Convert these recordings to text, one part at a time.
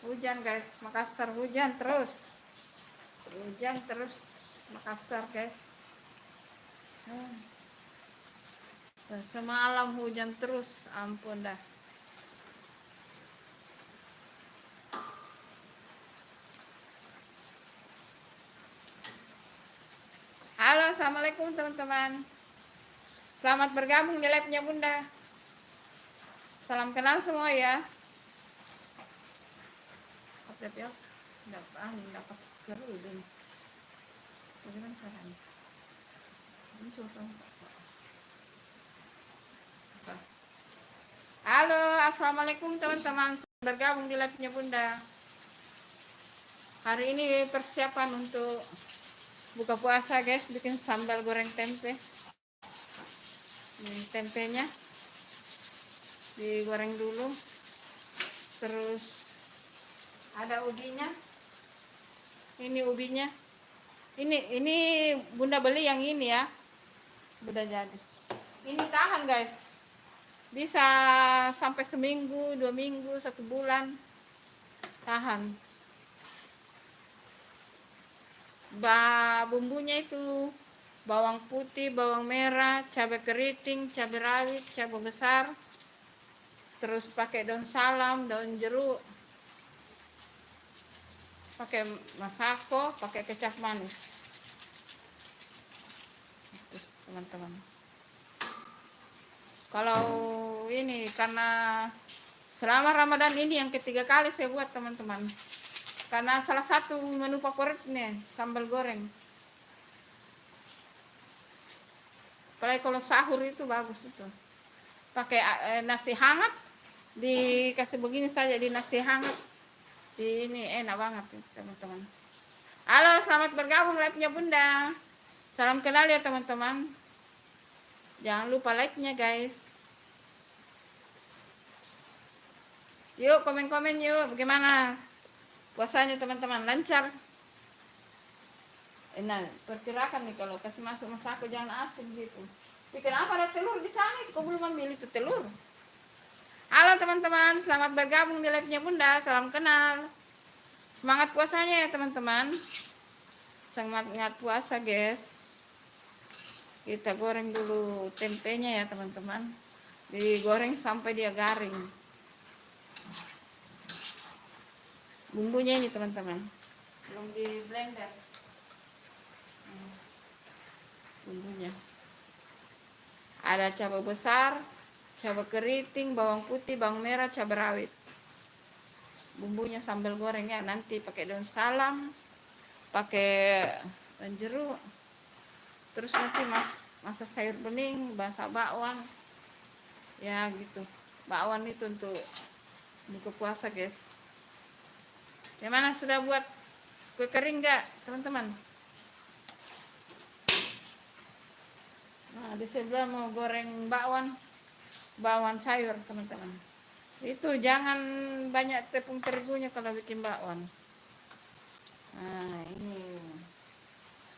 Hujan guys, Makassar hujan terus. Hujan terus Makassar guys. Semalam hujan terus, ampun dah. Halo, assalamualaikum teman-teman. Selamat bergabung di live-nya Bunda. Salam kenal semua ya. Dapat kerudung. Bagaimana caranya? Halo, assalamualaikum teman-teman. Bergabung di live-nya Bunda. Hari ini persiapan untuk buka puasa guys, bikin sambal goreng tempe. Ini tempenya digoreng dulu, terus ada ubinya. Ini ubinya, ini Bunda beli yang ini ya, udah jadi. Ini tahan guys, bisa sampai seminggu, 2 minggu, 1 bulan tahan. Bumbunya itu bawang putih, bawang merah, cabai keriting, cabai rawit, cabai besar, terus pakai daun salam, daun jeruk, pakai masako, pakai kecap manis. Teman-teman, kalau ini karena selama Ramadan ini yang ketiga kali saya buat teman-teman, karena salah satu menu favoritnya sambal goreng. Apalagi kalau sahur itu bagus itu. Pakai nasi hangat, dikasih begini saja di nasi hangat. Ini enak banget teman-teman. Halo, selamat bergabung live-nya Bunda. Salam kenal ya teman-teman. Jangan lupa like-nya guys. Yuk komen-komen yuk, bagaimana puasanya teman-teman, lancar? Nah, perkirakan nih kalau kasih masuk masako jangan asin gitu. Bikin apa, ada telur di sana? Kok belum ambil itu telur? Halo teman-teman, selamat bergabung di live-nya Bunda. Salam kenal. Semangat puasanya ya teman-teman. Semangat puasa guys. Kita goreng dulu tempenya ya teman-teman. Digoreng sampai dia garing. Bumbunya ini teman-teman, belum di blender. Bumbunya ada cabai besar, cabai keriting, bawang putih, bawang merah, cabai rawit. Bumbunya sambal gorengnya nanti pakai daun salam, pakai daun jeruk, terus nanti masak sayur bening, masak bakwan ya gitu. Bakwan itu untuk buka puasa guys. Yang mana sudah buat kue kering nggak teman-teman? Nah, di sebelah mau goreng bakwan sayur teman-teman. Itu jangan banyak tepung terigunya kalau bikin bakwan. Nah, ini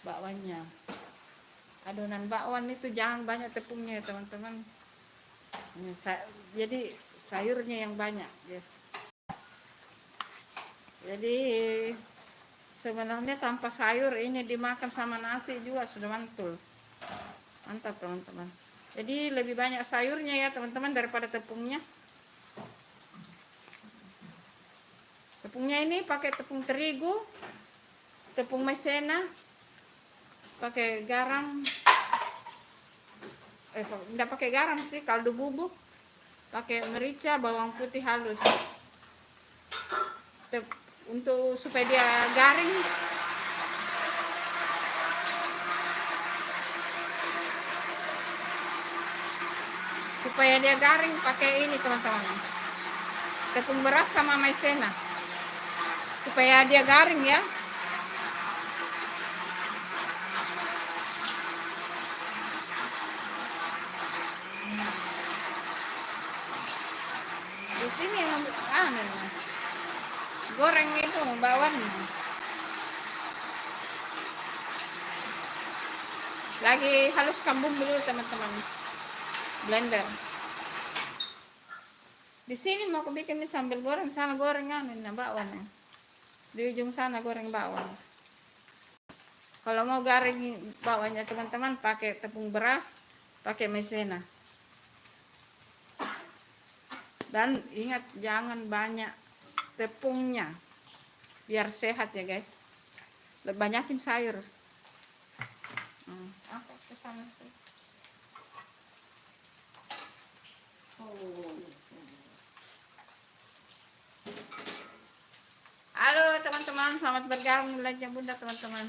bakwannya. Adonan bakwan itu jangan banyak tepungnya ya teman-teman. Jadi sayurnya yang banyak, yes. Jadi sebenarnya tanpa sayur ini dimakan sama nasi juga sudah mantul. Mantap teman-teman. Jadi lebih banyak sayurnya ya teman-teman daripada tepungnya. Tepungnya ini pakai tepung terigu, tepung maizena, pakai garam. Enggak pakai garam sih, kaldu bubuk, pakai merica, bawang putih halus. Untuk supaya dia garing. Supaya dia garing pakai ini teman-teman, tepung beras sama maizena, supaya dia garing ya. Di sini goreng itu bakwan. Lagi haluskan bumbu dulu teman-teman, blender. Di sini mau aku bikin nih sambal goreng, sana gorengan ini bakwan. Di ujung sana goreng bakwan. Kalau mau garing bakwannya teman-teman pakai tepung beras, pakai maizena. Dan ingat jangan banyak tepungnya, biar sehat ya guys. Banyakin sayur. Aku kesana sih. Halo teman-teman, selamat bergabung di Lajang Bunda teman-teman.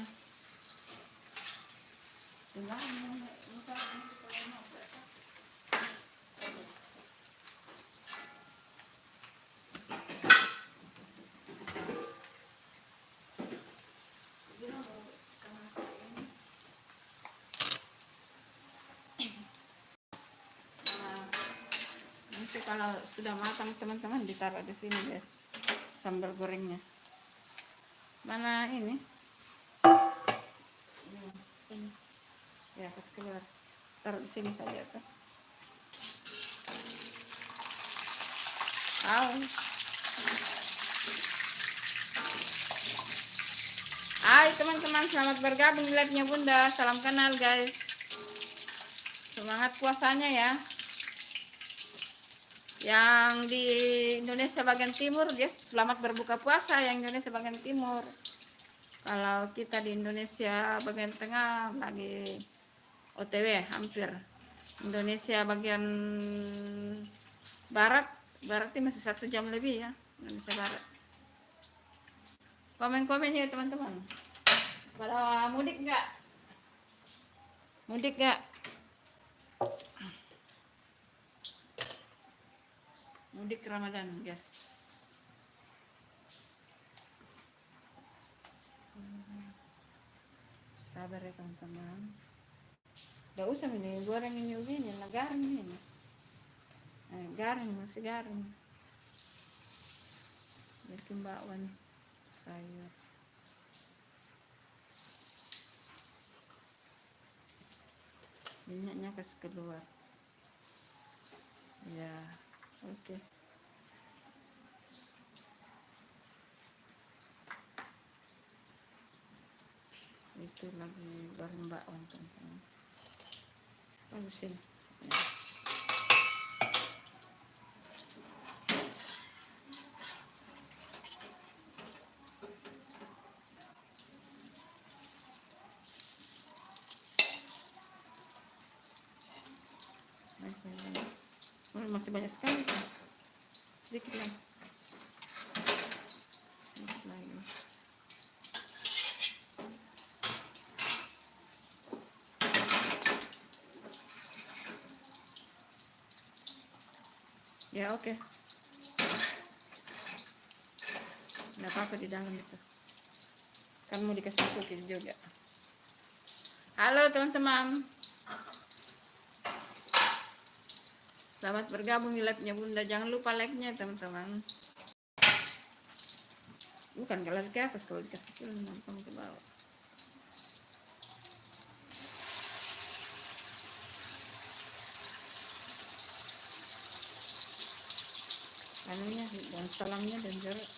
Nanti kalau sudah matang teman-teman ditaruh di sini guys, sambal gorengnya. Mana ini? Ya, kasih keluar. Taruh di sini saja tuh. Hai teman-teman, selamat bergabung di live-nya Bunda. Salam kenal guys. Semangat puasanya ya. Yang di Indonesia bagian timur dia selamat berbuka puasa, yang Indonesia bagian timur. Kalau kita di Indonesia bagian tengah lagi OTW hampir. Indonesia bagian barat berarti masih 1 jam lebih ya Indonesia barat. Komen-komennya teman-teman. Pada mudik nggak? Mudik nggak? Mudik Ramadan guys. Sabar ya teman-teman. Gak usah ini goreng ini ubinya, nah garing ini. Garing, masih garing. Bikin bakwan sayur. Minyaknya kasih keluar. Ya, oke. Itu lagi goreng bakwan teman-teman. Bagusin. Masih banyak sekali kan? Sedikit lagi. Ya oke. Nggak apa-apa di dalam itu. Kan mau dikasih masukin juga. Halo teman-teman. Selamat bergabung di live-nya Bunda. Jangan lupa like-nya teman-teman. Bukan kalau ke atas, kalau dikasih kecil nonton ke bawah. Anunya dan salamnya dan jeruk.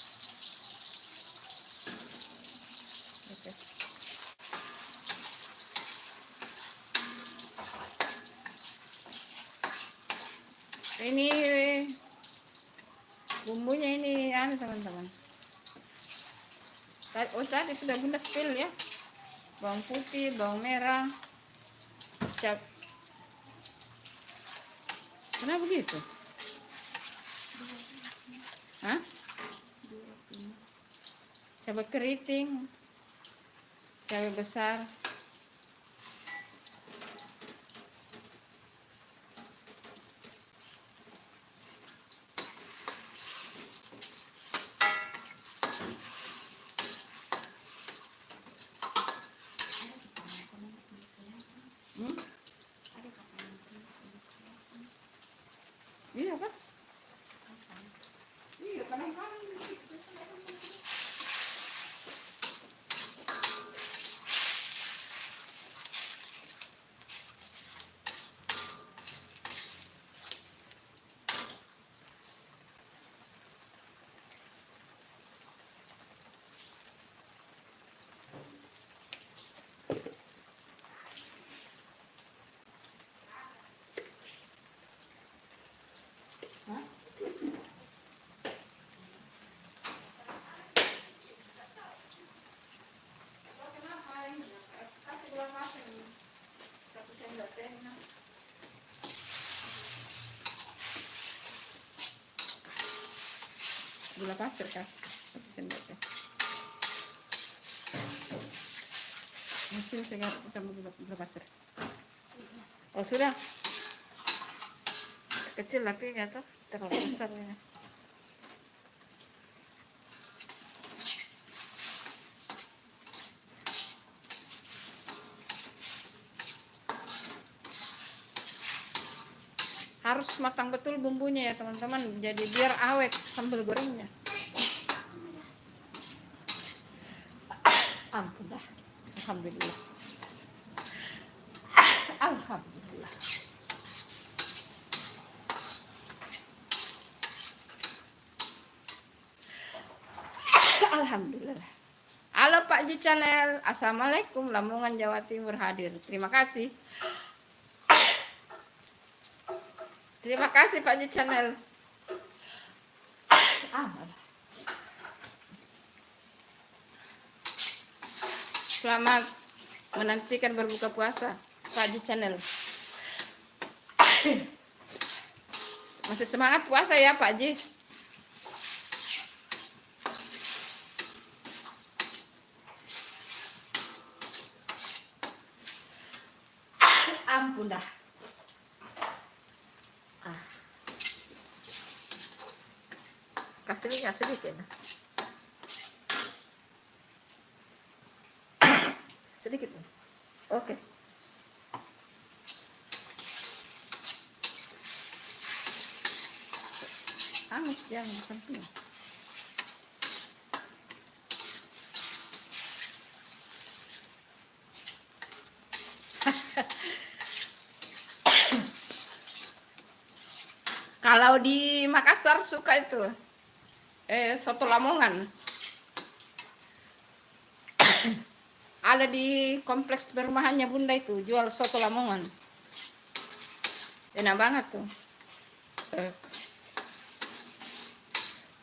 Oke. Ini bumbunya ini anu teman-teman. Tadi sudah Bunda spill ya. Bawang putih, bawang merah, cap. Kenapa begitu? Hah? Cabai keriting, cabai besar. Iya kan? Iya kadang-kadang. Gula pasir kasih 1 sendok teh. Mesin segar tambah gula pasir. Oh sudah. Kecil tapi nggak tahu terlalu besar ya. Harus matang betul bumbunya ya teman-teman, jadi biar awet sambal gorengnya. Ampun dah. Alhamdulillah. Alhamdulillah. Alhamdulillah. Halo Pak Ji Channel, Assalamualaikum, Lamongan Jawa Timur hadir. Terima kasih. Terima kasih Pak Ji Channel. Selamat menantikan berbuka puasa Pak Ji Channel. Masih semangat puasa ya Pak Ji? Ampun dah. Kasih sedikit. Sedikit. Oke. Hangus jangan samping. Kalau di Makassar suka itu soto Lamongan. Ada di kompleks perumahannya Bunda itu jual soto Lamongan. Enak banget tuh.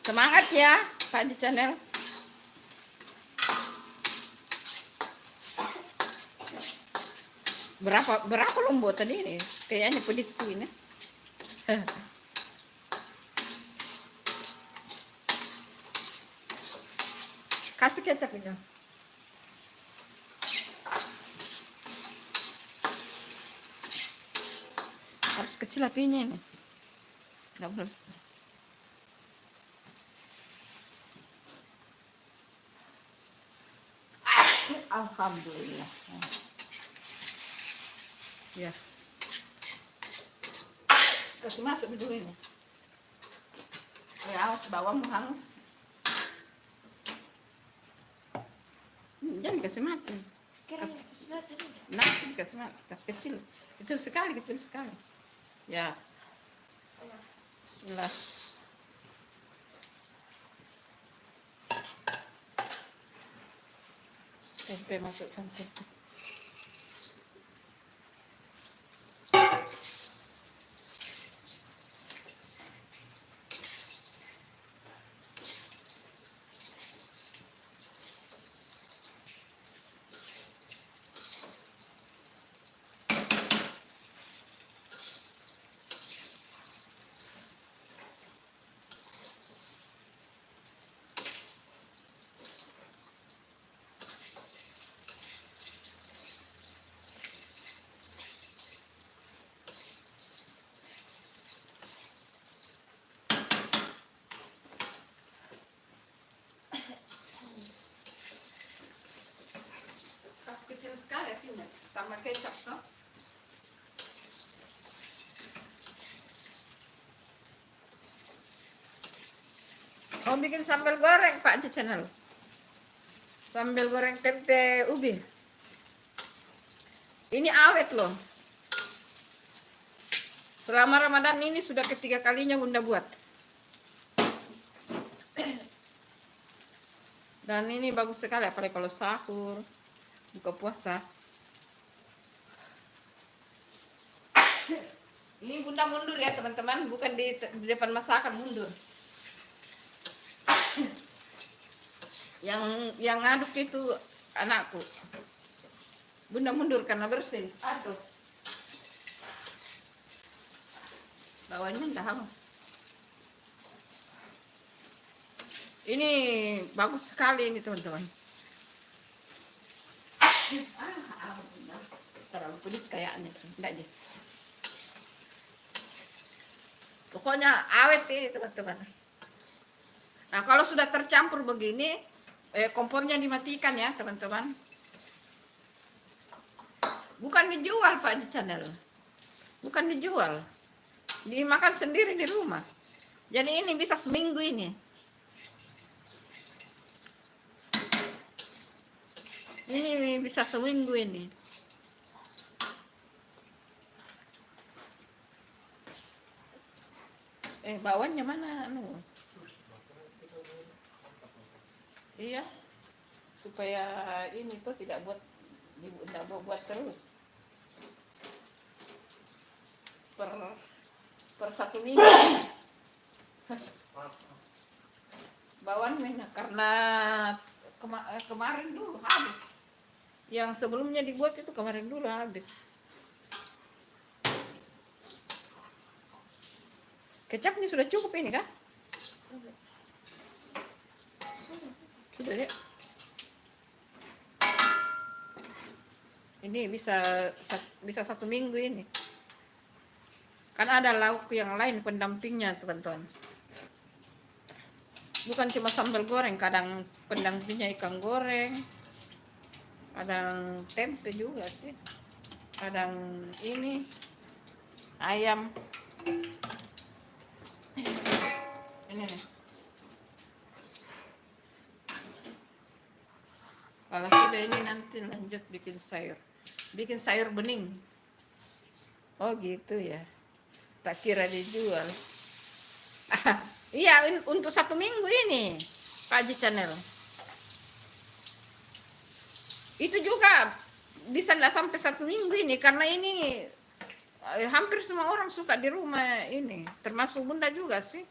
Semangat ya Pak Ji Channel. Berapa lombok tadi ini? Kayaknya pedis ini. Kasih kecap ini. Harus kecil apinya ini. Nggak boleh besar. Alhamdulillah. Ya. Kasih masuk dulu ini. Ya, awas bawang hangus. Jangan kasih mati. Nah, kasih mati. Kasih kecil. Kecil sekali. Ya. Bismillah. Tempe masukkan tempe. Kecil sekali apinya, tambah kecap toh. Mau bikin sambal goreng Pak Ji Channel. Sambal goreng tempe ubi. Ini awet loh. Selama Ramadan ini sudah ketiga kalinya Bunda buat. Dan ini bagus sekali apalagi kalau sahur, buka puasa. Ini Bunda mundur ya teman-teman, bukan di depan masakan mundur. Yang ngaduk itu anakku. Bunda mundur karena bersih. Aduh. Bawahnya udah hangus. Ini bagus sekali ini teman-teman. Terlalu pedes kayaknya, enggak aja. Pokoknya awet ini teman-teman. Nah kalau sudah tercampur begini, kompornya dimatikan ya teman-teman. Bukan dijual Pak di channel, bukan dijual, dimakan sendiri di rumah. Jadi ini bisa seminggu ini. Ini bisa seminggu ini. Bawannya mana? Iya, supaya ini tuh tidak buat terus per 1 minggu. Bawaan mana? Karena kemarin dulu habis. Yang sebelumnya dibuat itu kemarin dulu habis. Kecapnya sudah cukup ini kah? Sudah ya. Ini bisa 1 minggu ini. Kan ada lauk yang lain pendampingnya teman-teman. Bukan cuma sambal goreng, kadang pendampingnya ikan goreng, kadang tempe juga sih, kadang ini ayam. Ini nih. Kalau sudah ini nanti lanjut bikin sayur bening. Oh gitu ya, tak kira dijual. Iya, untuk 1 minggu ini Pak Haji Channel. Itu juga bisa nggak sampai 1 minggu ini, karena ini hampir semua orang suka di rumah ini, termasuk Bunda juga sih.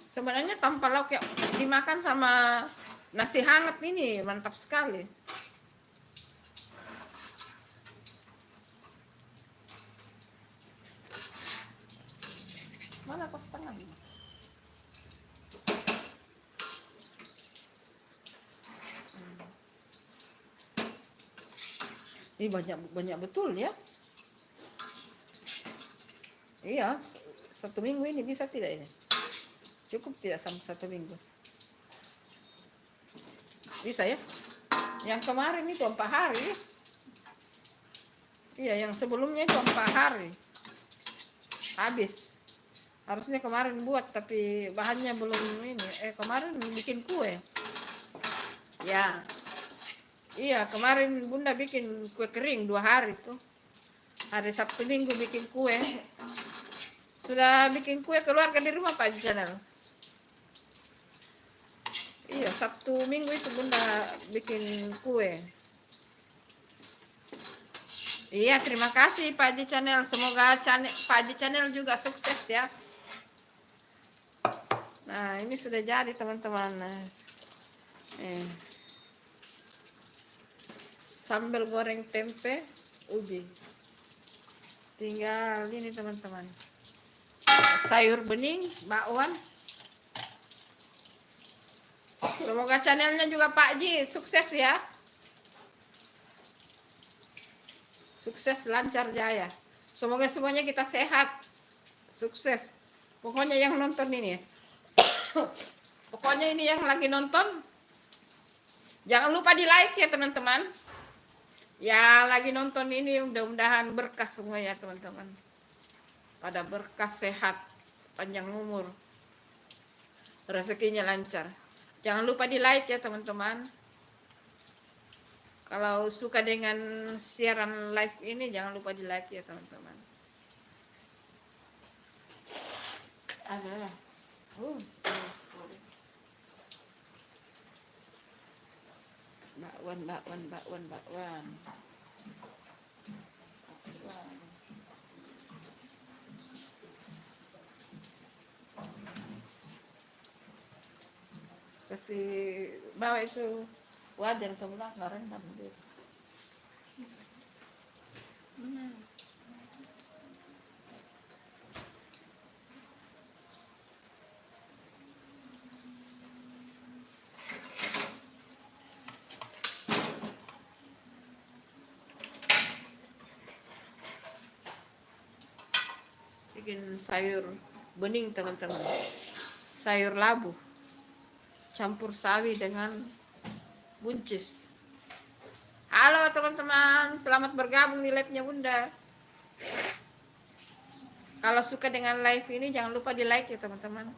Sebenarnya tanpa lauk ya, dimakan sama nasi hangat ini mantap sekali. Mana kos tengah? Ini banyak betul ya. Iya, 1 minggu ini bisa tidak ini? Cukup tidak sampai 1 minggu? Bisa ya? Yang kemarin itu 4 hari. Iya, yang sebelumnya itu 4 hari. Habis. Harusnya kemarin buat, tapi bahannya belum ini. Kemarin bikin kue. Ya. Iya, kemarin Bunda bikin kue kering 2 hari tuh. Hari Sabtu Minggu bikin kue. Sudah bikin kue keluarga di rumah Pak Channel. Iya, Sabtu Minggu itu Bunda bikin kue. Iya, terima kasih Pak Haji Channel. Semoga Pak Haji Channel juga sukses ya. Nah, ini sudah jadi teman-teman. Sambal goreng tempe ubi. Tinggal ini teman-teman. Sayur bening, bakwan. Semoga channelnya juga Pak Haji sukses ya. Sukses, lancar, jaya. Semoga semuanya kita sehat, sukses. Pokoknya yang nonton ini, pokoknya ini yang lagi nonton, jangan lupa di like ya teman-teman. Ya lagi nonton ini mudah-mudahan berkah semua ya teman-teman. Pada berkah, sehat, panjang umur, rezekinya lancar. Jangan lupa di like ya teman-teman. Kalau suka dengan siaran live ini, jangan lupa di like ya teman-teman. Ada. Bakwan. Kasih bawa itu wajan ke belakang, nggak rendam dia. bikin sayur bening teman-teman, sayur labu campur sawi dengan buncis. Halo teman-teman, selamat bergabung di live-nya Bunda. Kalau suka dengan live ini jangan lupa di like ya teman-teman.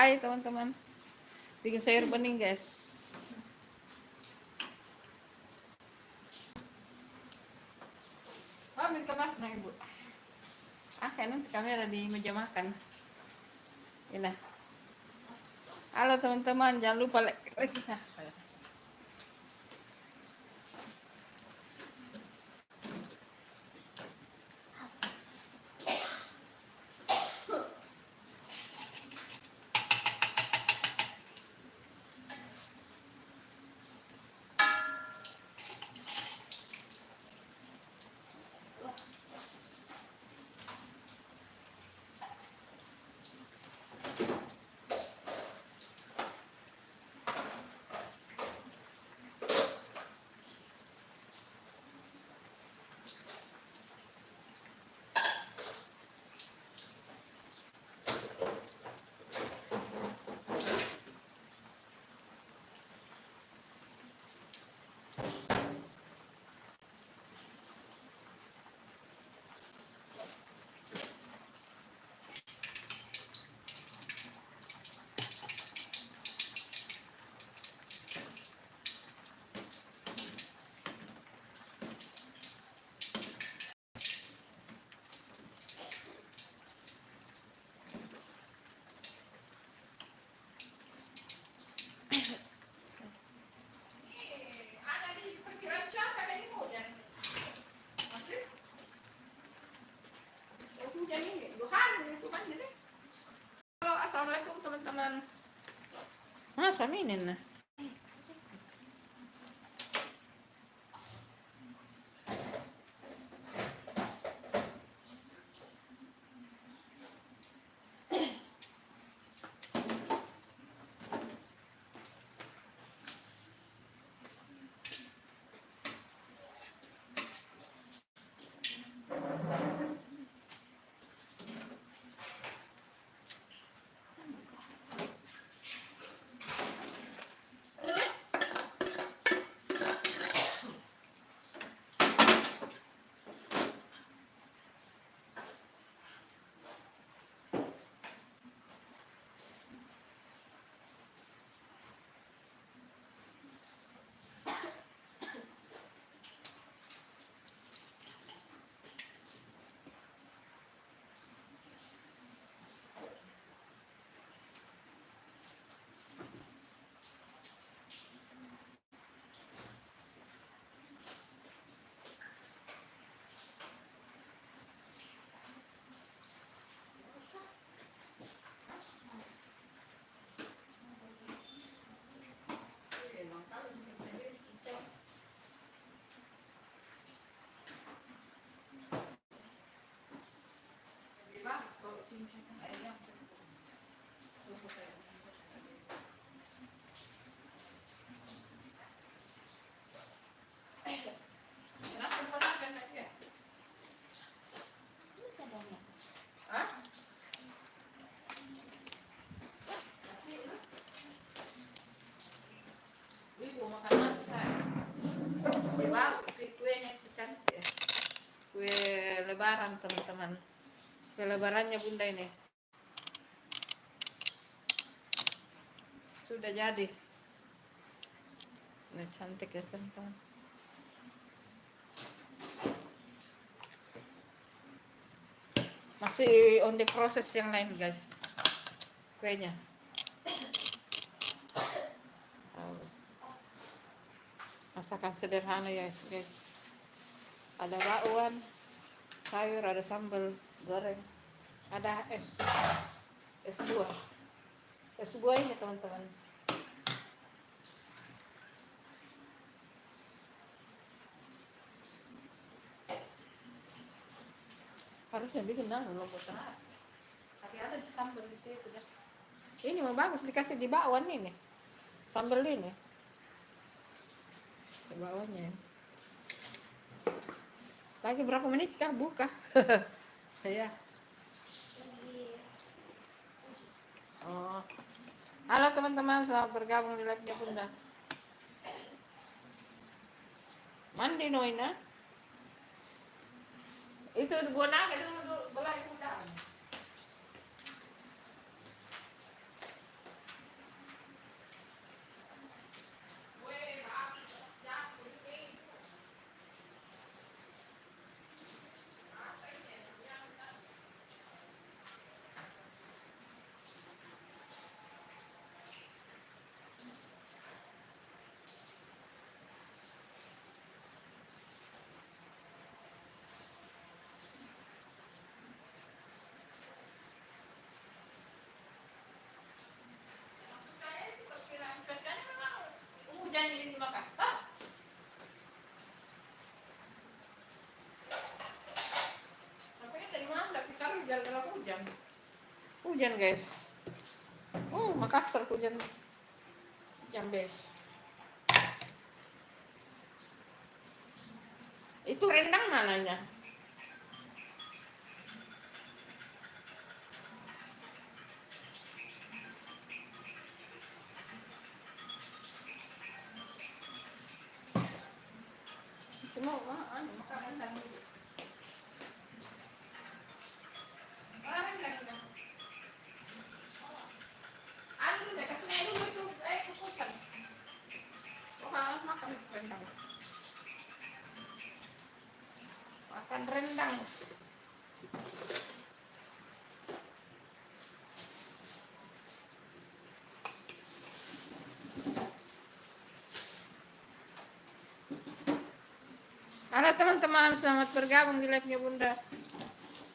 selesai teman-teman. Bikin sayur bening guys. Oh, minta maaf nah ibu. Nanti kamera di meja makan. Ini. Halo teman-teman, jangan lupa like. Halo, assalamualaikum teman-teman. Masa minin nah. Ibu makan nasi saya. Wow, kuenya cantik. Kue lebaran teman-teman. Kue lebarannya bunda ini. Sudah jadi. Ini cantik ya teman-teman. Masih on the proses yang lain guys. Kuenya. Masakan sederhana ya guys. Ada bakwan, sayur, ada sambal goreng, ada es buah. Es buah ini teman-teman. Harusnya bikin lombok terasi. Tapi ada sambal di situ deh. Ini mau bagus dikasih di bakwan ini. Sambal ini. Di bakwannya. Lagi berapa menit kah buka? Ya. Oh. Halo teman-teman, selamat bergabung di live-nya Bunda. Mandi Noina. Itu gua naga dulu belah Bunda. hujan guys. Makassar hujan Jambes. Itu rendang mananya? Semua makan rendang. Rendang. Deh kasih dulu itu kukusan. Makan rendang. Makan rendang. Halo teman-teman, selamat bergabung di live-nya Bunda.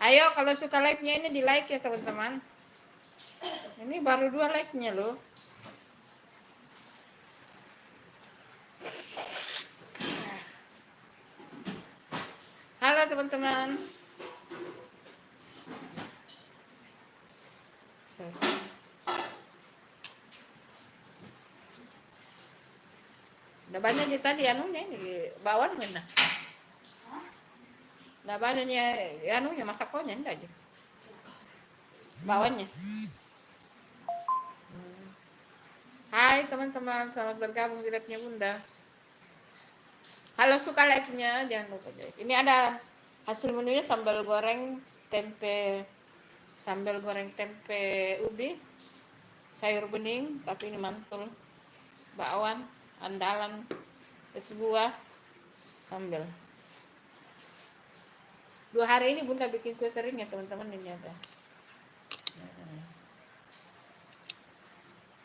Ayo kalau suka live-nya ini di like ya teman-teman. Ini baru 2 like-nya loh. Halo teman-teman. Udah banyak aja tadi anunya ini bawang mana? Udah banyaknya anunya masakonya enggak aja. Bawangnya. Hai teman-teman, selamat bergabung di live-nya Bunda. Kalau suka live-nya jangan lupa. Ini ada hasil menunya sambal goreng tempe ubi, sayur bening, tapi ini mantul, bakwan, andalan, sebuah sambal. 2 hari ini Bunda bikin kue kering ya teman-teman, ini ada.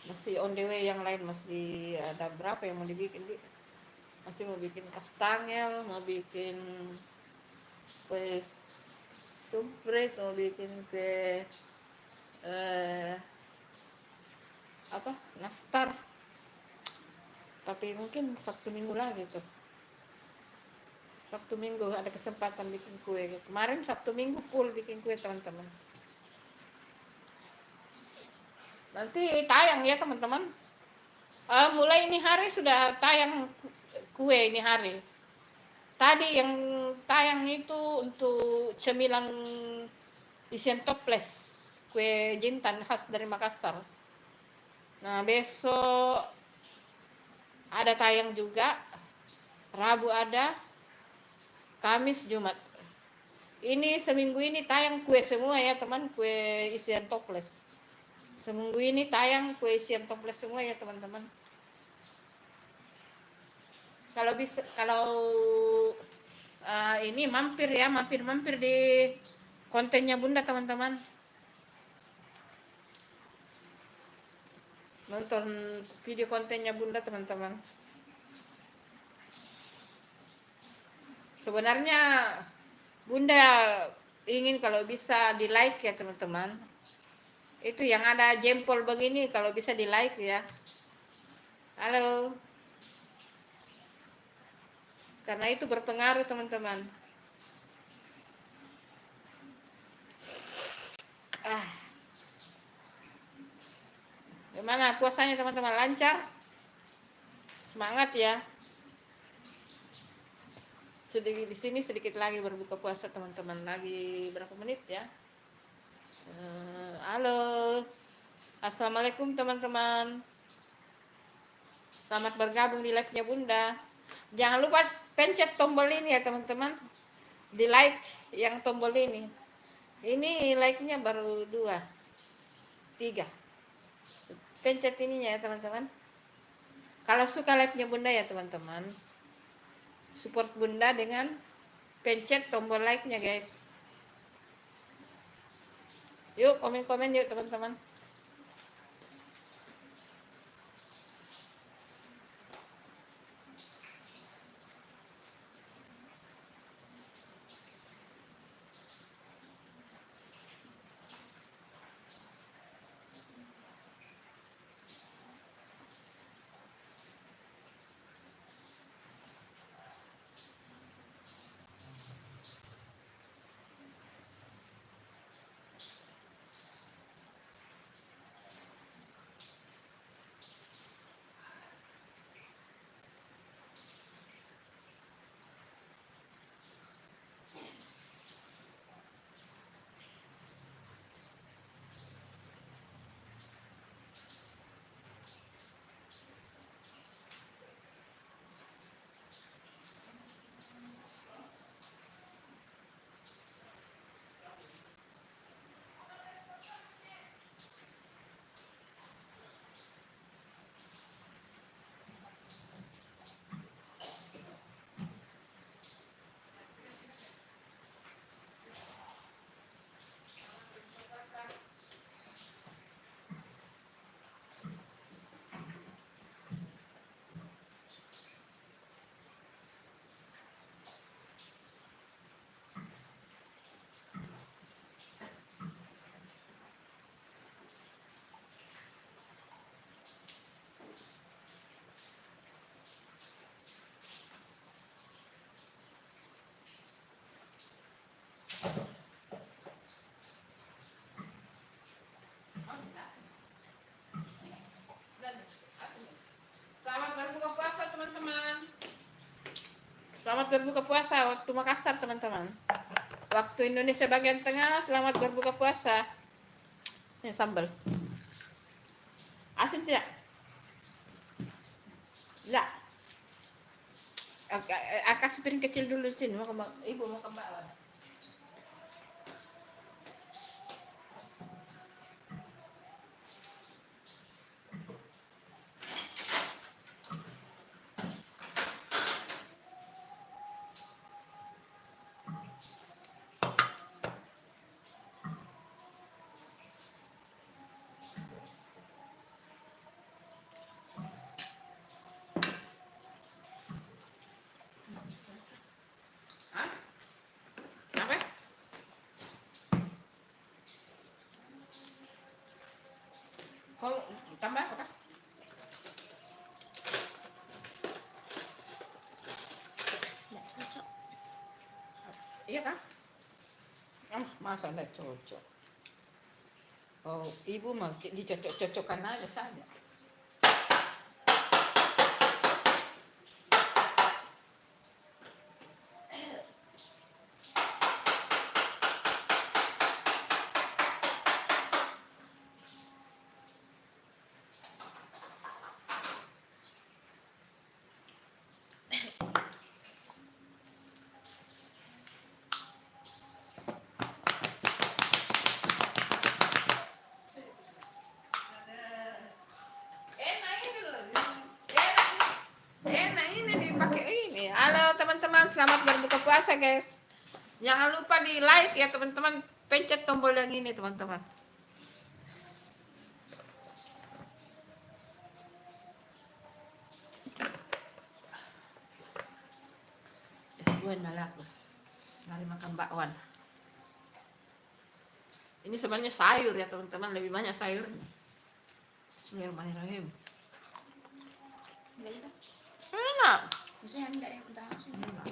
Masih on the way yang lain, masih ada berapa yang mau dibikin masih mau bikin kastangel, mau bikin kue sumprit, mau bikin kue nastar, tapi mungkin Sabtu Minggu lagi tuh. Sabtu Minggu ada kesempatan bikin kue. Kemarin Sabtu Minggu full bikin kue teman-teman. Nanti tayang ya teman-teman. Mulai ini hari sudah tayang kue ini hari. Tadi yang tayang itu untuk cemilan isian toples, kue jintan khas dari Makassar. Nah besok ada tayang juga, Rabu ada, Kamis, Jumat. Ini seminggu ini tayang kue semua ya teman, kue isian toples. Seminggu ini tayang kue isian toples semua ya teman-teman. Kalau ini mampir di kontennya Bunda teman-teman. Nonton video kontennya Bunda teman-teman. Sebenarnya Bunda ingin kalau bisa di like ya teman-teman. Itu yang ada jempol begini kalau bisa di like ya. Halo. Karena itu berpengaruh teman-teman. Gimana puasanya teman-teman, lancar? Semangat ya. Sedikit di sini sedikit lagi berbuka puasa teman-teman. Lagi berapa menit ya? Halo. Assalamualaikum teman-teman. Selamat bergabung di live-nya Bunda. Jangan lupa pencet tombol ini ya teman-teman. Di like yang tombol ini. Ini like-nya baru 2, 3. Pencet ininya ya teman-teman. Kalau suka live-nya Bunda ya teman-teman, support Bunda dengan pencet tombol like-nya guys. Yuk komen-komen yuk teman-teman. Selamat berbuka puasa waktu Makassar, teman-teman. Waktu Indonesia bagian tengah, selamat berbuka puasa. Ini sambal. Asin tidak? Tidak. Kasih piring kecil dulu sini. Ibu mau ke bawah. Hah? Apa? Kau tambah apa? Tidak cocok. Iya kan? Masa enggak cocok? Oh, ibu mah dicocok-cocokkan aja saja. Enak ini dipakai ini. Halo teman-teman, selamat berbuka puasa guys. Jangan lupa di like ya teman-teman. Pencet tombol yang ini teman-teman. Gue nalaku. Mari makan bakwan. Ini sebenarnya sayur ya teman-teman, lebih banyak sayur. Bismillahirrahmanirrahim. Enggak juga. Enak. Maksudnya enggak yang udah langsung. Udah.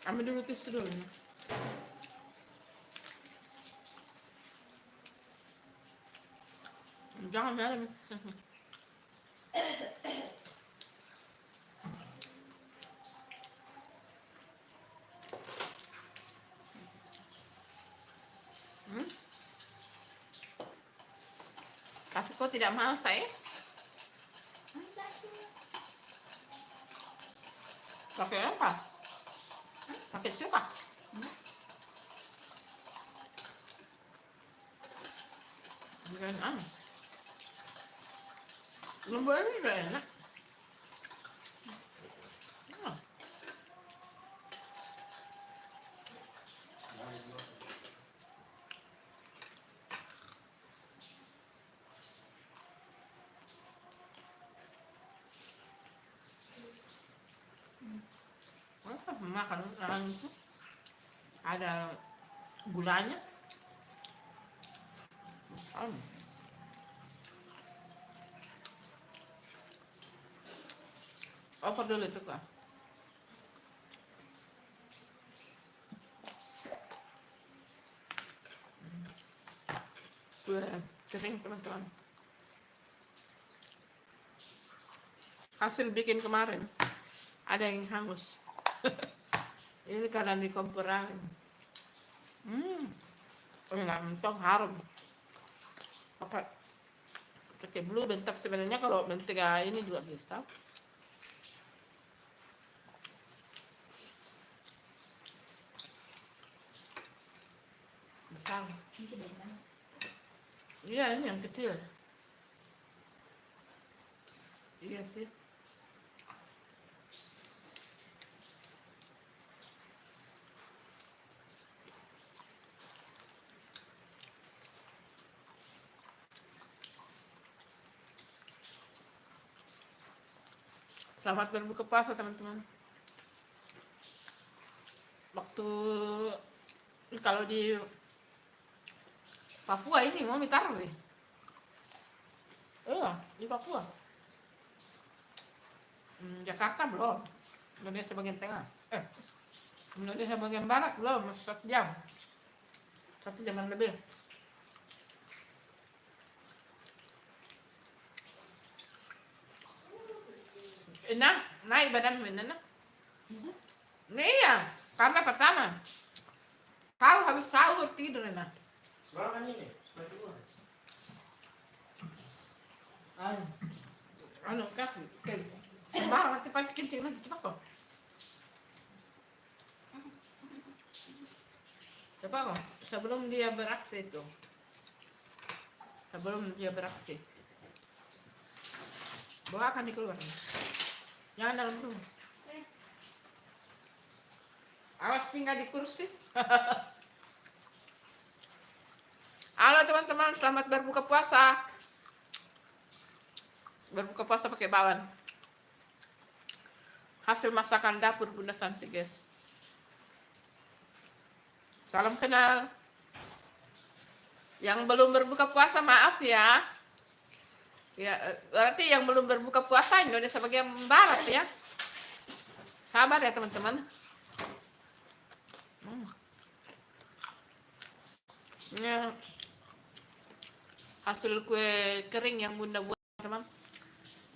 Ambil dulu tisu dulu. Jangan ada misalnya. Tapi kok tidak mau saya? Pakai apa? Pakai siapa? Bukan belum boleh juga enak. Makan itu ada gulanya. Apa dulu itu kak? Kering teman-teman. Hasil bikin kemarin ada yang hangus. Ini karena di kompor angin. Enak, mentong harum. Pakai blue band, tapi sebenarnya kalau mentega ini juga bisa. Besar. Iya, ini yang kecil. Iya sih. Selamat berbuka puasa teman-teman. Waktu kalau di Papua ini mau ditaruh nih. Iya, di Papua. Jakarta belum. Indonesia bagian tengah. Indonesia bagian barat belum, masih 1 jam. 1 jam lebih. Enak, naik badan enak. Iya, karena pertama, kalau habis sahur tidur enak. Makan ini, sepatu gua. Anu kasih, barang nanti pakai kencing nanti cepat kok. Coba kok, sebelum dia beraksi itu. Sebelum dia beraksi. Bawakan di keluar. Jangan dalam rumah. Awas tinggal di kursi. Halo teman-teman, selamat berbuka puasa. Berbuka puasa pakai bakwan. Hasil masakan dapur Bunda Santi, guys. Salam kenal. Yang belum berbuka puasa maaf ya. Ya, berarti yang belum berbuka puasa Indonesia bagian barat ya. Sabar ya teman-teman. Ya. Hasil kue kering yang Bunda buat, teman.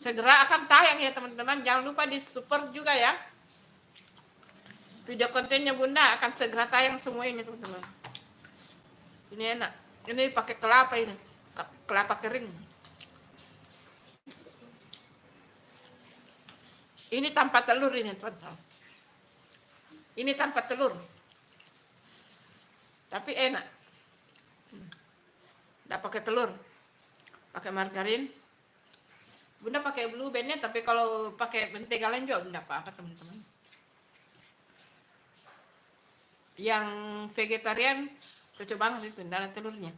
Segera akan tayang ya teman-teman. Jangan lupa di support juga ya. Video kontennya Bunda akan segera tayang semua ini teman-teman. Ini enak. Ini pakai kelapa ini. Kelapa kering. Ini tanpa telur ini teman-teman. Ini tanpa telur. Tapi enak. Nggak pakai telur. Pakai margarin. Bunda pakai blue bandnya, tapi kalau pakai mentega lain juga enggak apa-apa teman-teman. Yang vegetarian cocok banget itu, enggak ada telurnya.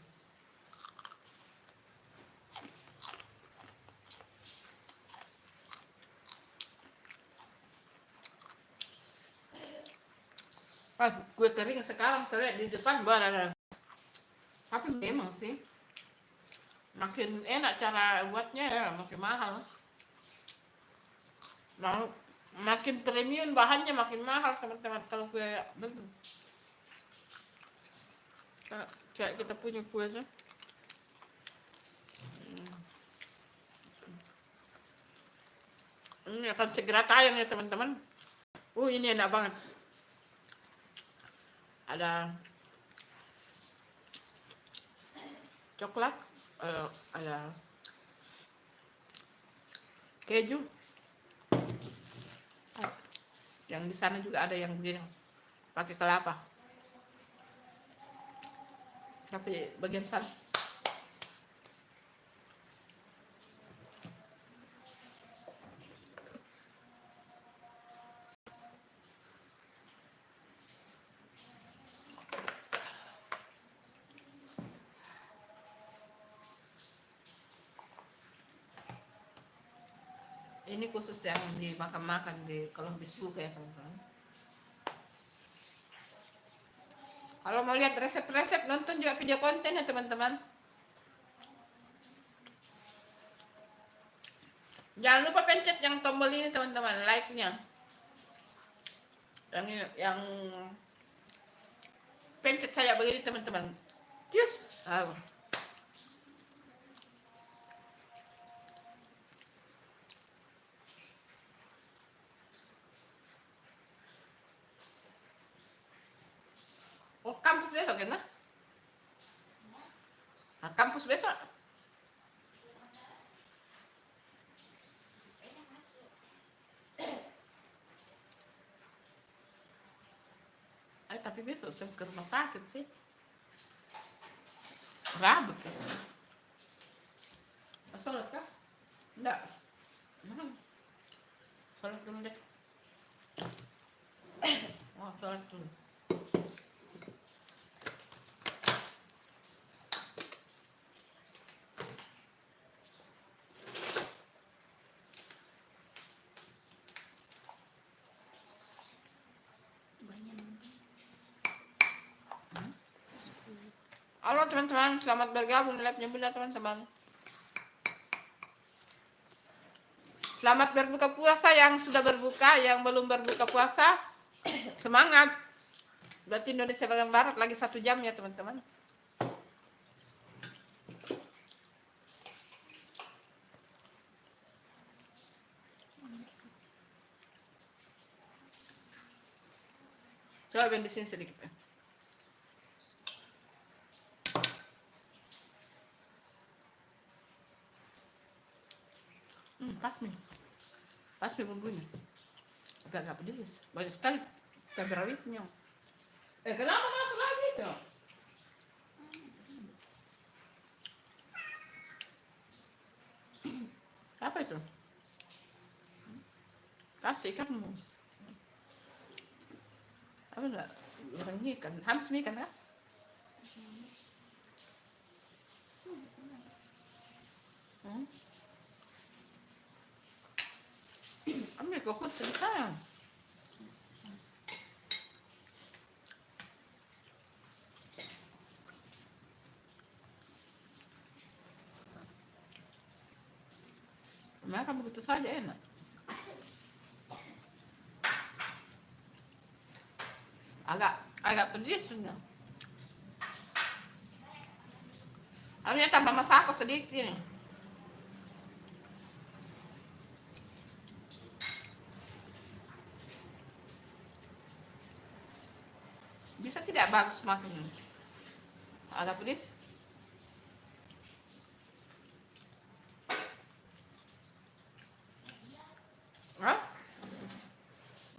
Kue kering sekarang saya di depan baru ada. Tapi memang sih makin enak cara buatnya ya, makin mahal. Nah, makin premium bahannya makin mahal teman-teman kalau kue kayak kita punya kuenya. Ini akan segera tayang ya teman-teman. Ini enak banget. Ada coklat, ada keju. Yang di sana juga ada yang begini pakai kelapa. Tapi bagian sana ini khusus yang dimakan-makan di kalau habis buka ya teman-teman. Kalau mau lihat resep-resep nonton juga video konten ya teman-teman. Jangan lupa pencet yang tombol ini teman-teman, like-nya. Yang pencet saya begini teman-teman. Cus. Oh, kampus besok ya, nah? Kampus besok. Tapi besok saya ke rumah sakit sih. Rabu kan? Sholat kah? Enggak. Sholat dulu deh. Sholat dulu. Halo teman-teman, selamat bergabung di live-nya Bunda teman-teman. Selamat berbuka puasa yang sudah berbuka, yang belum berbuka puasa, semangat. Berarti Indonesia bagian barat lagi 1 jam ya teman-teman. Coba di sini sedikit ya. Pas nih. Pas nih bumbunya. Agak pedes. Banyak sekali cabai rawitnya. Kenapa masuk lagi tuh? Apa itu? Kasih ikanmu. Apa enggak? Orang ikan. Habis mie ikan kan? Ambil kokot sedikit. Mereka begitu saja enak. Agak pedes juga. Harusnya tambah masako sedikit nih. Bisa tidak bagus makan? Agak pedes. Hah?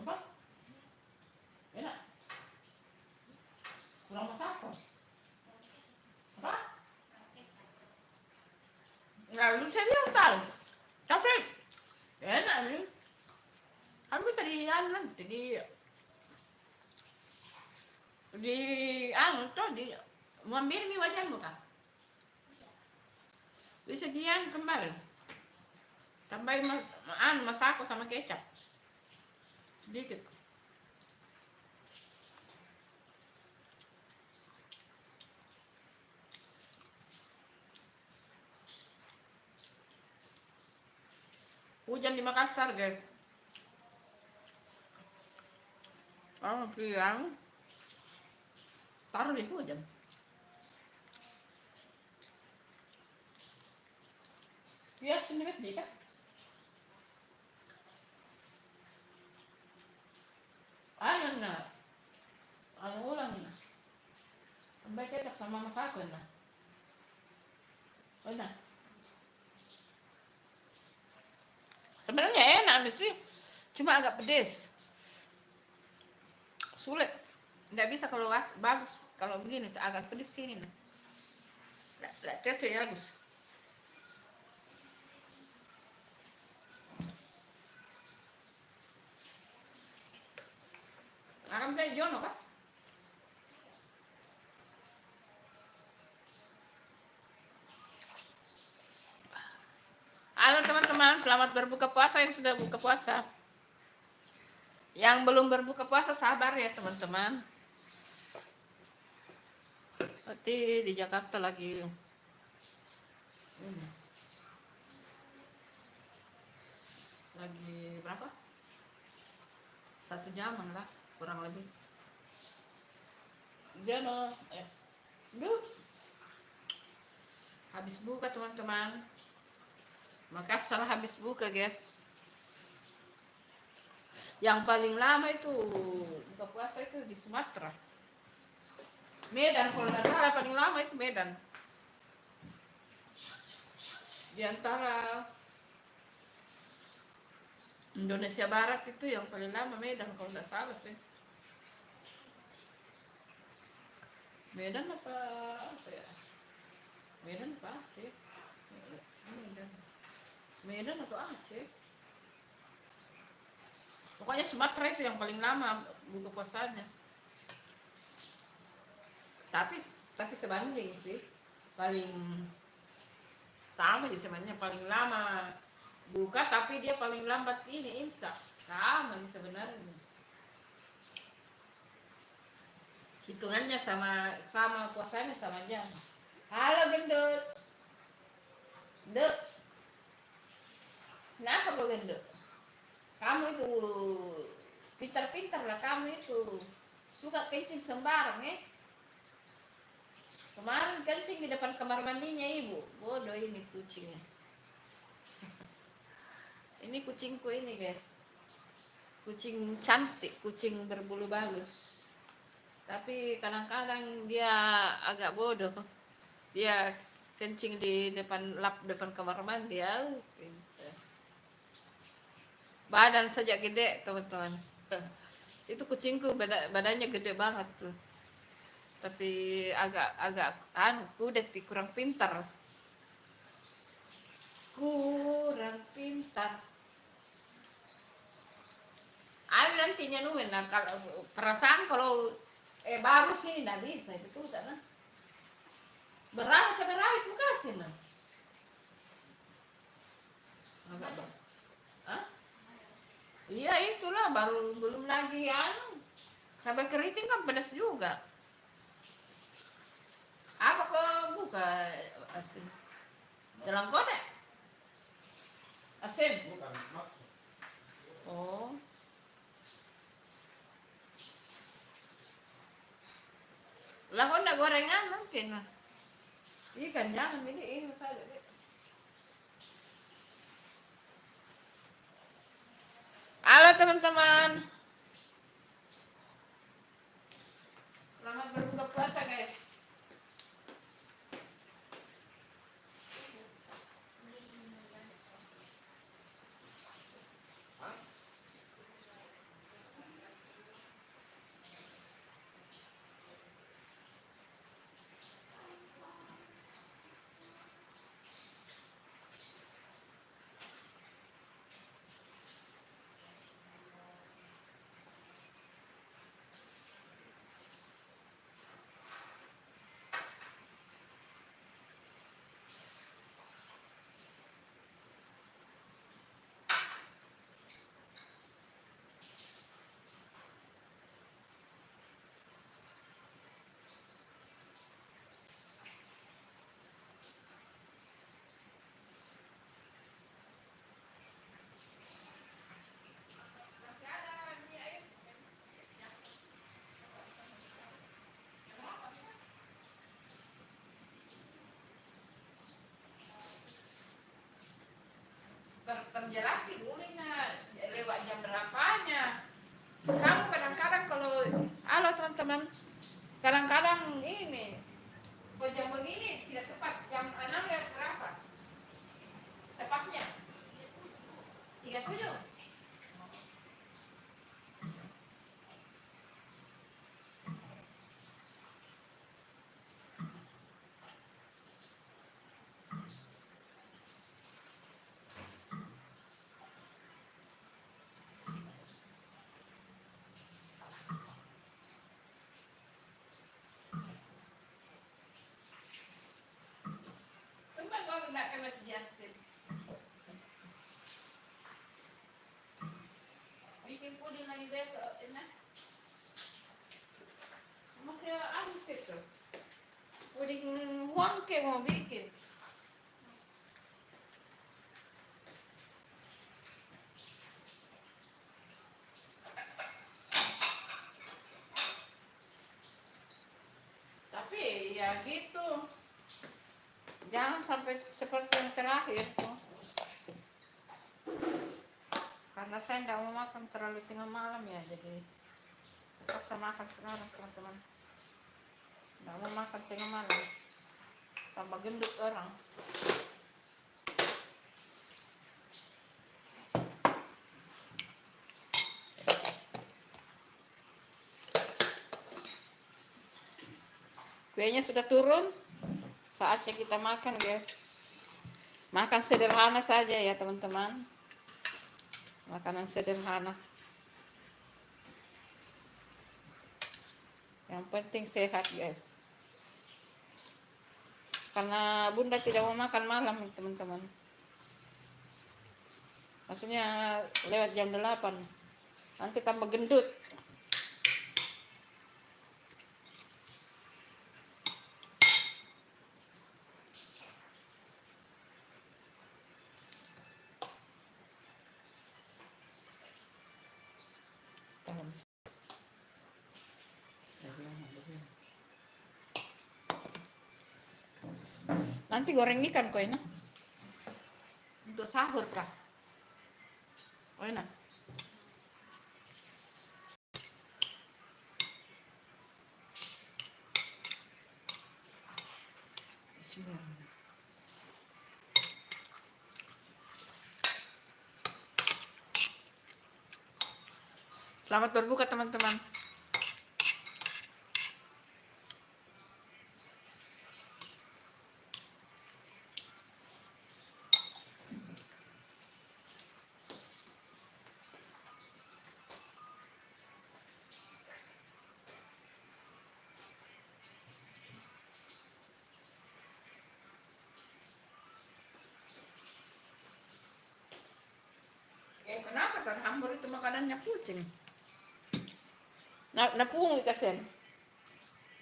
Apa? Enak. Kurang masako. Apa? Nggak, lu saya bilang tahu. Tapi enak nih. Kan bisa nanti di mau ambil mie wajanmu kan? Bisa kemarin. Tambahin masako sama kecap. Sedikit. Hujan di Makassar, guys. Oh, bilang taruh di hujan. Biar sini mas kan? Ulang nah. Sampai kecap sama masako nah. Nah. Sebenarnya enak sih, cuma agak pedes. Sulit. Nggak bisa kalau bagus. Kalau begini agak pedes sini nah. Nggak cocok ya bagus. Akan saya jono kan? Halo teman-teman, selamat berbuka puasa yang sudah buka puasa. Yang belum berbuka puasa sabar ya teman-teman. Berarti di Jakarta lagi ini. Lagi berapa? 1 jaman lah kurang lebih. Jono, habis buka teman-teman. Makassar habis buka guys. Yang paling lama itu buka puasa itu di Sumatera. Medan kalau nggak salah paling lama itu Medan. Di antara Indonesia Barat itu yang paling lama Medan kalau nggak salah sih. Medan apa ya? Medan apa Aceh? Medan atau Aceh? Pokoknya Sumatera itu yang paling lama buka puasanya. Tapi sebanding sih, paling sama sih sebenarnya, paling lama buka tapi dia paling lambat ini imsak. Sama sih sebenarnya. Hitungannya sama puasanya sama jam. Halo gendut. Gendut. Kenapa kau gendut? Kamu itu pintar-pintar lah kamu itu. Suka kencing sembarang Kemarin kencing di depan kamar mandinya ibu. Bodoh ini kucingnya. Ini kucingku ini guys. Kucing cantik, kucing berbulu bagus. Tapi kadang-kadang dia agak bodoh. Dia kencing di depan kamar mandi ya. Badan saja gede teman-teman. Itu kucingku badannya gede banget tuh. Tapi agak kudet kurang pintar. Ayo nantinya numen nah, kalau perasaan kalau bagus sih nggak bisa betul karena berapa cabai rawit mau kasih nah agak bang. Hah? Iya itulah baru belum lagi cabai keriting kan pedas juga. Apa kok buka asin dalam kotak asin? Bukan, mak. Oh. Lah kok enggak gorengan mungkin lah. Ikan jangan ini saja deh. Halo teman-teman. Selamat berbuka puasa guys. Terjelasin dulu lewat jam berapanya. Kamu kadang-kadang kalau halo teman-teman, kadang-kadang ini kalau jam begini tidak tepat jam 6 lewat berapa? Tepatnya 37. Tumben kau tidak ke Mas Jasin. Bikin puding lagi besok, enak. Masih habis itu. Puding huangke mau bikin. Tapi ya gitu. Jangan sampai seperti yang terakhir tuh. Karena saya tidak mau makan terlalu tengah malam ya, jadi terpaksa makan sekarang teman-teman. Tidak mau makan tengah malam, tambah gendut orang. Kuenya sudah turun, saatnya kita makan guys. Makan sederhana saja ya teman-teman. Makanan sederhana. Yang penting sehat guys. Karena bunda tidak mau makan malam teman-teman. Maksudnya lewat jam 8. Nanti tambah gendut. Nanti goreng ikan kau enak. Untuk sahur kah? Oh enak. Bismillah. Selamat berbuka teman-teman. Kenapa terhambur itu makanannya kucing? Napungui kasihan.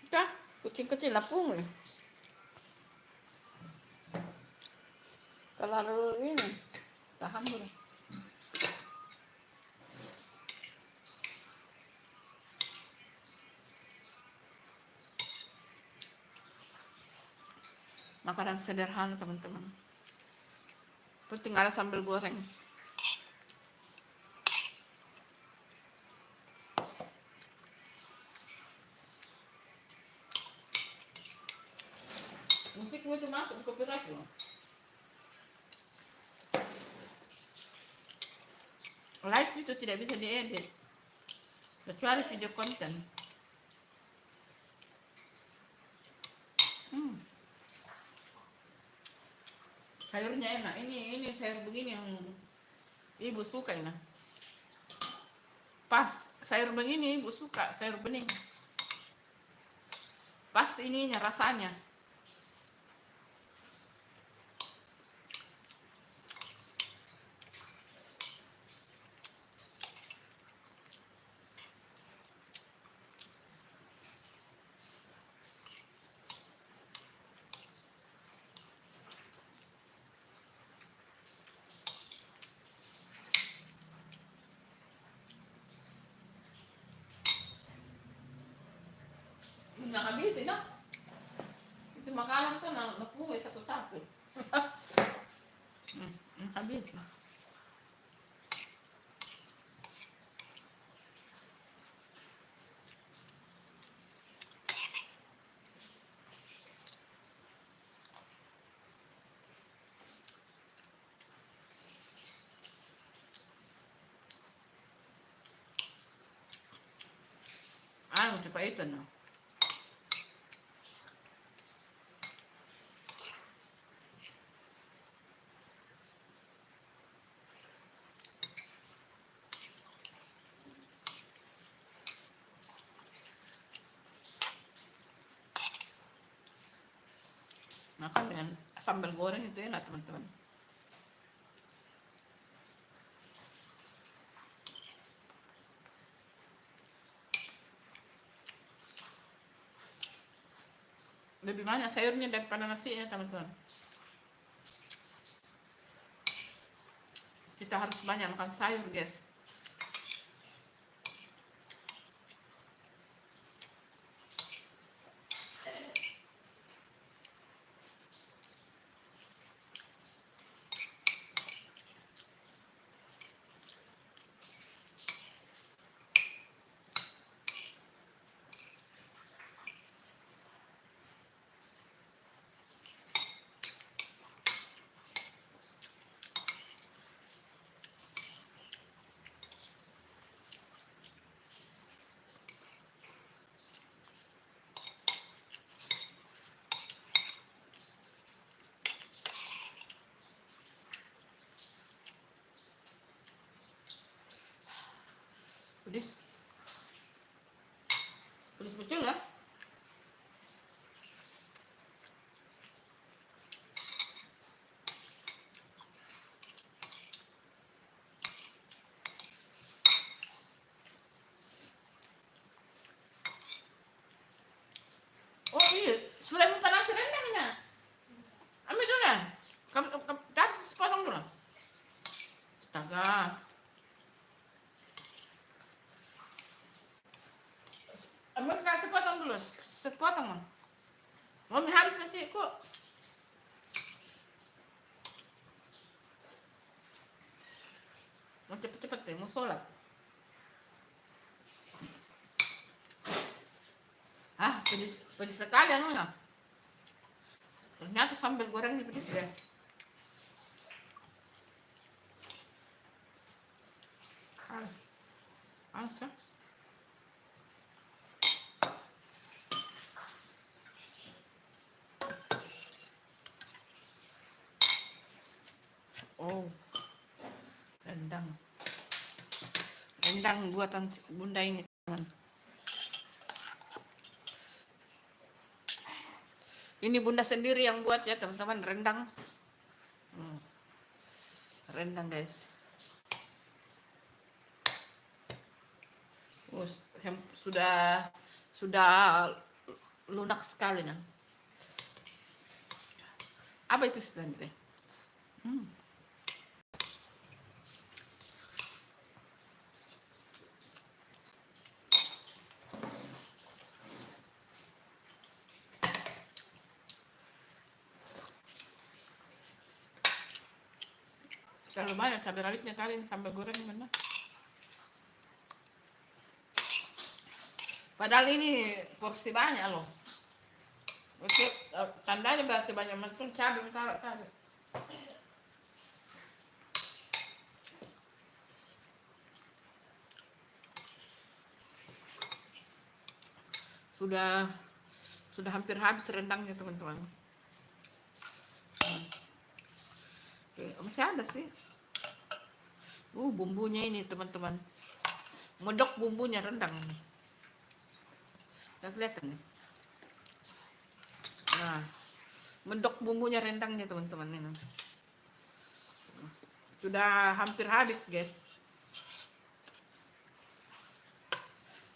Kah? Kucing kecil napungui. Terlalu ini terhambur. Makanan sederhana teman-teman. Penting ada sambal goreng. Musikmu itu masuk di copyright loh. Live itu tidak bisa diedit kecuali video konten. Sayurnya enak. Ini sayur begini yang ibu suka ini. Pas sayur begini ibu suka, sayur bening. Pas ininya rasanya. Nggak habis ya. Itu makanan tuh napungui satu-satu. Habis lah. Coba itu no. Makan dengan sambal goreng itu enak teman-teman. Lebih banyak sayurnya daripada nasinya teman-teman. Kita harus banyak makan sayur guys. Pedes. Pedes betul ya. Oh iya, sudah minta nasi rendangnya. Ambil dulu ya. Kamu taruh sepotong dulu. Astaga. Ambil kasih sepotong dulu. Sepotong mah. Mau habis nasi kok. sholat. Ah, pedis sekali anunya. Ternyata sambal goreng ini pedis guys. Panas ya. Oh, rendang. Rendang buatan bunda ini, teman. Ini bunda sendiri yang buat ya, teman-teman, rendang. Rendang, guys. Oh, sudah lunak sekali nah. Apa itu sebenarnya? Terlalu banyak cabai rawitnya kali ini sambal goreng mana? Padahal ini porsi banyak loh. Oke, tandanya berarti banyak macam cabai misalnya tadi. Sudah hampir habis rendangnya, teman-teman. Oke, masih ada sih. Bumbunya ini, teman-teman. Medok bumbunya rendang ini. Udah kelihatan nih. Nah, medok bumbunya rendangnya, teman-teman ini. Sudah hampir habis, guys.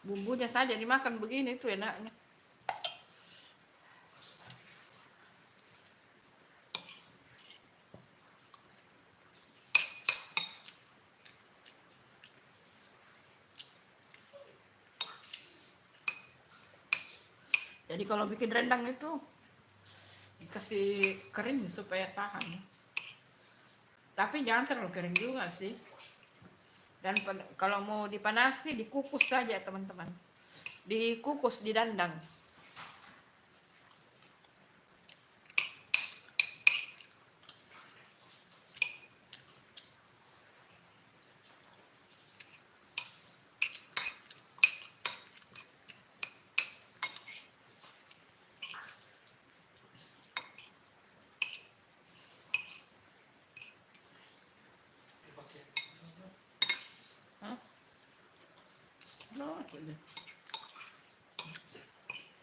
Bumbunya saja dimakan begini itu enaknya. Jadi kalau bikin rendang itu dikasih kering supaya tahan. Tapi jangan terlalu kering juga sih. Dan kalau mau dipanasi dikukus saja, teman-teman. Dikukus, didandang.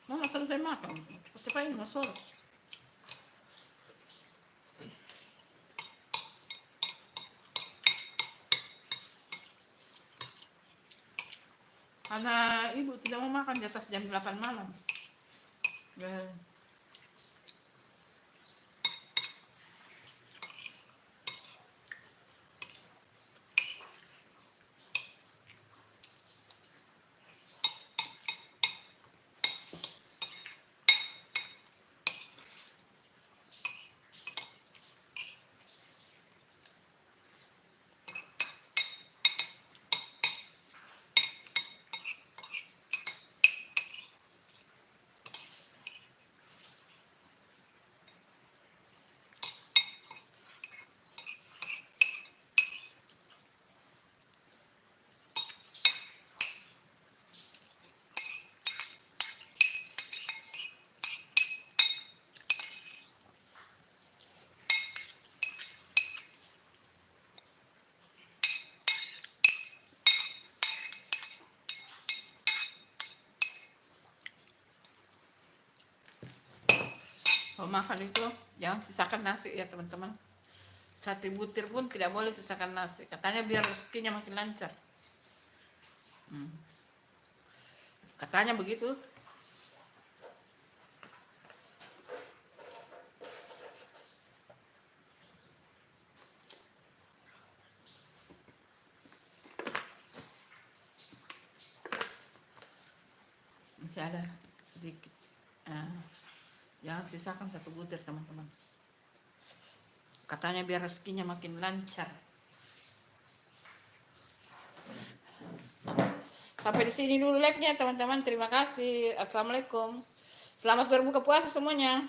Mama selesai makan, cepatin masuk. Karena ibu tidak mau makan di atas jam 8 malam. Kalau makan itu jangan sisakan nasi ya, teman-teman. 1 butir pun tidak boleh sisakan nasi. Katanya biar rezekinya makin lancar. Katanya begitu. Masih ada sedikit. Jangan sisakan 1 butir, teman-teman. Katanya biar rezekinya makin lancar. Sampai di sini dulu live-nya teman-teman. Terima kasih. Assalamualaikum. Selamat berbuka puasa semuanya.